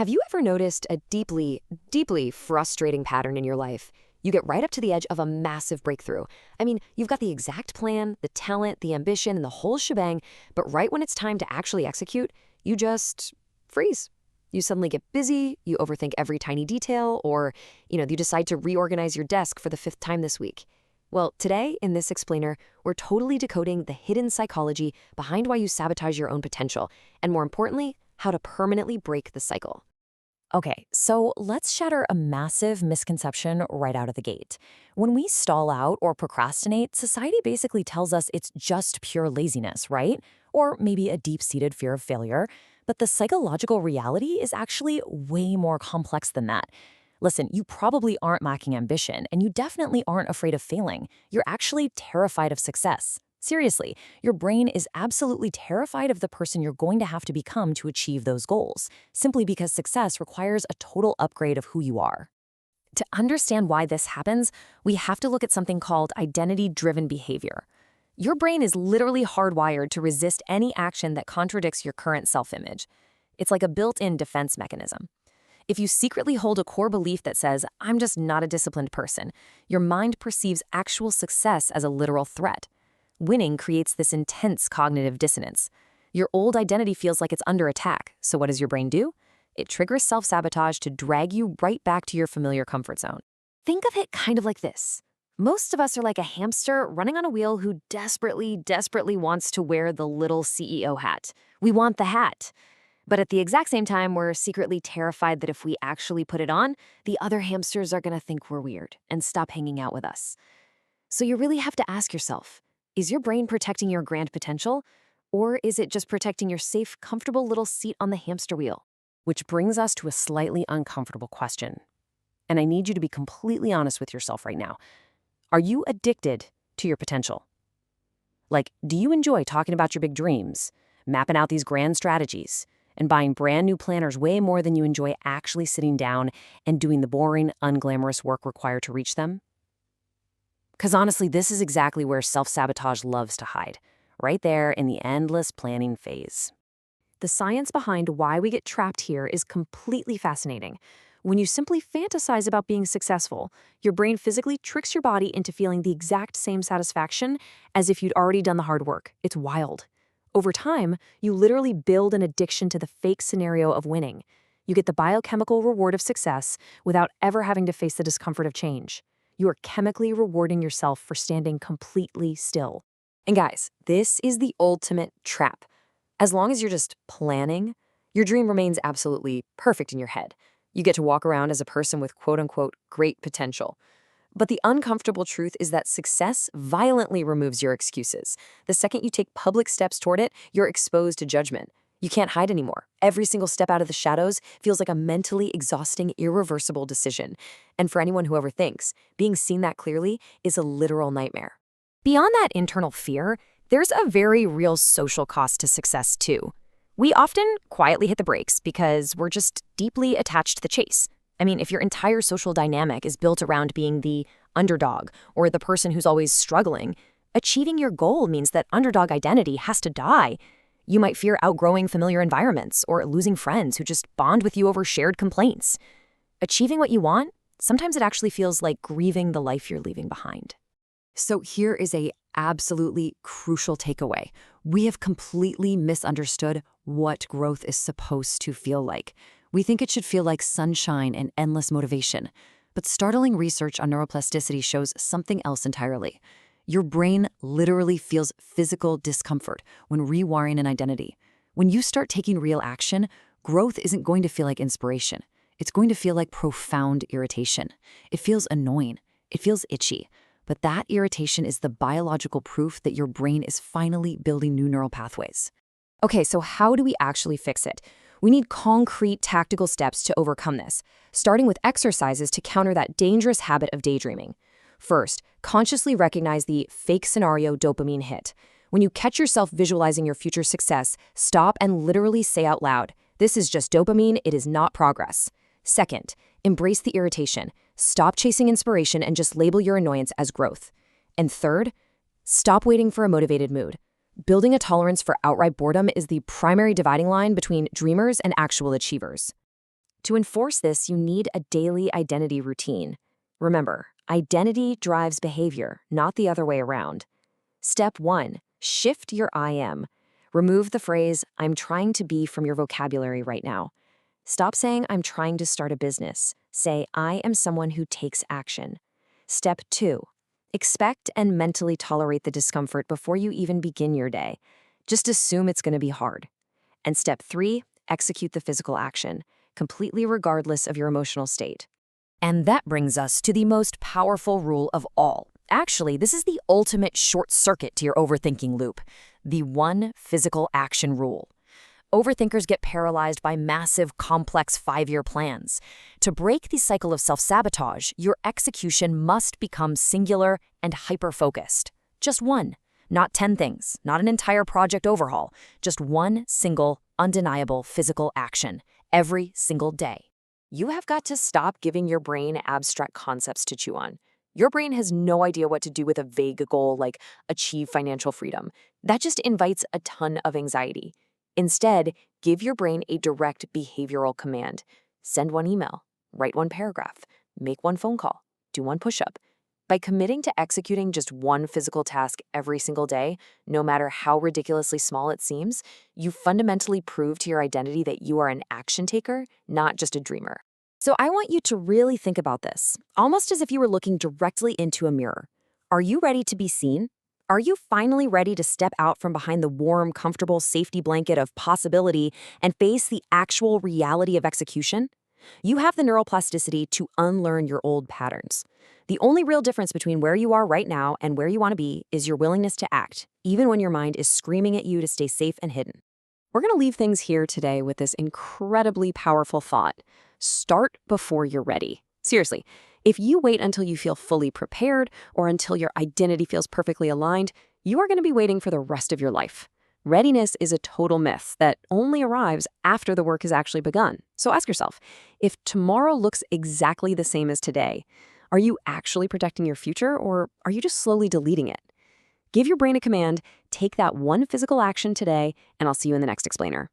Have you ever noticed a deeply, deeply frustrating pattern in your life? You get right up to the edge of a massive breakthrough. I mean, you've got the exact plan, the talent, the ambition, and the whole shebang, but right when it's time to actually execute, you just freeze. You suddenly get busy, you overthink every tiny detail, or, you decide to reorganize your desk for the fifth time this week. Well, today, in this explainer, we're totally decoding the hidden psychology behind why you sabotage your own potential, and more importantly, how to permanently break the cycle. Okay, so let's shatter a massive misconception right out of the gate. When we stall out or procrastinate, society basically tells us it's just pure laziness, right? Or maybe a deep-seated fear of failure. But the psychological reality is actually way more complex than that. Listen, you probably aren't lacking ambition, and you definitely aren't afraid of failing. You're actually terrified of success. Seriously, your brain is absolutely terrified of the person you're going to have to become to achieve those goals, simply because success requires a total upgrade of who you are. To understand why this happens, we have to look at something called identity-driven behavior. Your brain is literally hardwired to resist any action that contradicts your current self-image. It's like a built-in defense mechanism. If you secretly hold a core belief that says, "I'm just not a disciplined person," your mind perceives actual success as a literal threat. Winning creates this intense cognitive dissonance. Your old identity feels like it's under attack, so what does your brain do? It triggers self-sabotage to drag you right back to your familiar comfort zone. Think of it kind of like this. Most of us are like a hamster running on a wheel who desperately, desperately wants to wear the little CEO hat. We want the hat. But at the exact same time, we're secretly terrified that if we actually put it on, the other hamsters are going to think we're weird and stop hanging out with us. So you really have to ask yourself, is your brain protecting your grand potential, or is it just protecting your safe, comfortable little seat on the hamster wheel? Which brings us to a slightly uncomfortable question. And I need you to be completely honest with yourself right now. Are you addicted to your potential? Like, do you enjoy talking about your big dreams, mapping out these grand strategies, and buying brand new planners way more than you enjoy actually sitting down and doing the boring, unglamorous work required to reach them? Because honestly, this is exactly where self-sabotage loves to hide, right there in the endless planning phase. The science behind why we get trapped here is completely fascinating. When you simply fantasize about being successful, your brain physically tricks your body into feeling the exact same satisfaction as if you'd already done the hard work. It's wild. Over time, you literally build an addiction to the fake scenario of winning. You get the biochemical reward of success without ever having to face the discomfort of change. You are chemically rewarding yourself for standing completely still. And guys, this is the ultimate trap. As long as you're just planning, your dream remains absolutely perfect in your head. You get to walk around as a person with quote-unquote great potential. But the uncomfortable truth is that success violently removes your excuses. The second you take public steps toward it, you're exposed to judgment. You can't hide anymore. Every single step out of the shadows feels like a mentally exhausting, irreversible decision. And for anyone who ever thinks, being seen that clearly is a literal nightmare. Beyond that internal fear, there's a very real social cost to success too. We often quietly hit the brakes because we're just deeply attached to the chase. I mean, if your entire social dynamic is built around being the underdog or the person who's always struggling, achieving your goal means that underdog identity has to die. You might fear outgrowing familiar environments or losing friends who just bond with you over shared complaints. Achieving what you want, sometimes it actually feels like grieving the life you're leaving behind. So here is a absolutely crucial takeaway. We have completely misunderstood what growth is supposed to feel like. We think it should feel like sunshine and endless motivation. But startling research on neuroplasticity shows something else entirely. Your brain literally feels physical discomfort when rewiring an identity. When you start taking real action, growth isn't going to feel like inspiration. It's going to feel like profound irritation. It feels annoying. It feels itchy. But that irritation is the biological proof that your brain is finally building new neural pathways. Okay, so how do we actually fix it? We need concrete tactical steps to overcome this, starting with exercises to counter that dangerous habit of daydreaming. First, consciously recognize the fake scenario dopamine hit. When you catch yourself visualizing your future success, stop and literally say out loud, "This is just dopamine, it is not progress." Second, embrace the irritation. Stop chasing inspiration and just label your annoyance as growth. And third, stop waiting for a motivated mood. Building a tolerance for outright boredom is the primary dividing line between dreamers and actual achievers. To enforce this, you need a daily identity routine. Remember, identity drives behavior, not the other way around. Step 1. Shift your I am. Remove the phrase, I'm trying to be from your vocabulary right now. Stop saying, I'm trying to start a business. Say, I am someone who takes action. Step 2. Expect and mentally tolerate the discomfort before you even begin your day. Just assume it's going to be hard. And step 3, execute the physical action, completely regardless of your emotional state. And that brings us to the most powerful rule of all. Actually, this is the ultimate short circuit to your overthinking loop, the one physical action rule. Overthinkers get paralyzed by massive, complex 5-year plans. To break the cycle of self-sabotage, your execution must become singular and hyper-focused. Just one. Not 10 things, not an entire project overhaul, just one single, undeniable physical action, every single day. You have got to stop giving your brain abstract concepts to chew on. Your brain has no idea what to do with a vague goal like achieve financial freedom. That just invites a ton of anxiety. Instead, give your brain a direct behavioral command. Send one email, write one paragraph, make one phone call, do one push-up. By committing to executing just one physical task every single day, no matter how ridiculously small it seems, you fundamentally prove to your identity that you are an action taker, not just a dreamer. So I want you to really think about this, almost as if you were looking directly into a mirror. Are you ready to be seen? Are you finally ready to step out from behind the warm, comfortable safety blanket of possibility and face the actual reality of execution? You have the neuroplasticity to unlearn your old patterns. The only real difference between where you are right now and where you want to be is your willingness to act, even when your mind is screaming at you to stay safe and hidden. We're going to leave things here today with this incredibly powerful thought. Start before you're ready. Seriously, if you wait until you feel fully prepared or until your identity feels perfectly aligned, you are going to be waiting for the rest of your life. Readiness is a total myth that only arrives after the work has actually begun. So ask yourself, if tomorrow looks exactly the same as today, are you actually protecting your future or are you just slowly deleting it? Give your brain a command, take that one physical action today, and I'll see you in the next explainer.